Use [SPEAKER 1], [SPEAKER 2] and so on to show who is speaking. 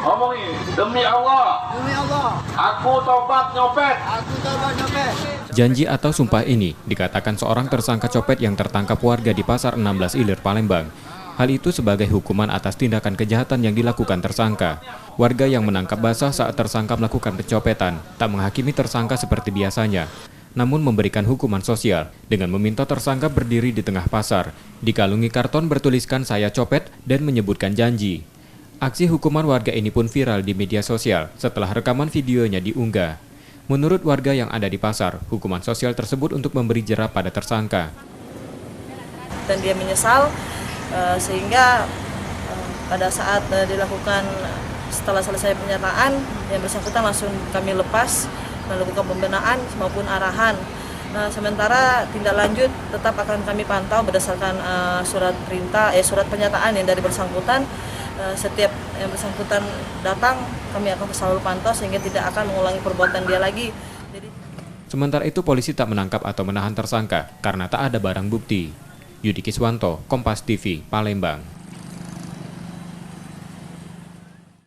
[SPEAKER 1] Ngomongin, demi Allah.
[SPEAKER 2] Demi Allah.
[SPEAKER 1] Aku tobat nyopet.
[SPEAKER 2] Aku tobat nyopet.
[SPEAKER 3] Janji atau sumpah ini dikatakan seorang tersangka copet yang tertangkap warga di Pasar 16 Ilir, Palembang. Hal itu sebagai hukuman atas tindakan kejahatan yang dilakukan tersangka. Warga yang menangkap basah saat tersangka melakukan pencopetan tak menghakimi tersangka seperti biasanya, namun memberikan hukuman sosial dengan meminta tersangka berdiri di tengah pasar, dikalungi karton bertuliskan "Saya copet" dan menyebutkan janji. Aksi hukuman warga ini pun viral di media sosial setelah rekaman videonya diunggah. Menurut warga yang ada di pasar, hukuman sosial tersebut untuk memberi jera pada tersangka.
[SPEAKER 4] Dan dia menyesal sehingga pada saat dilakukan setelah selesai penyataan, yang bersangkutan langsung kami lepas melakukan pembenahan maupun arahan. Sementara tindak lanjut tetap akan kami pantau berdasarkan surat pernyataan yang dari bersangkutan. Setiap yang bersangkutan datang, kami akan selalu pantau sehingga tidak akan mengulangi perbuatan dia lagi.
[SPEAKER 3] Sementara itu polisi tak menangkap atau menahan tersangka karena tak ada barang bukti. Yudi Kiswanto, Kompas TV, Palembang.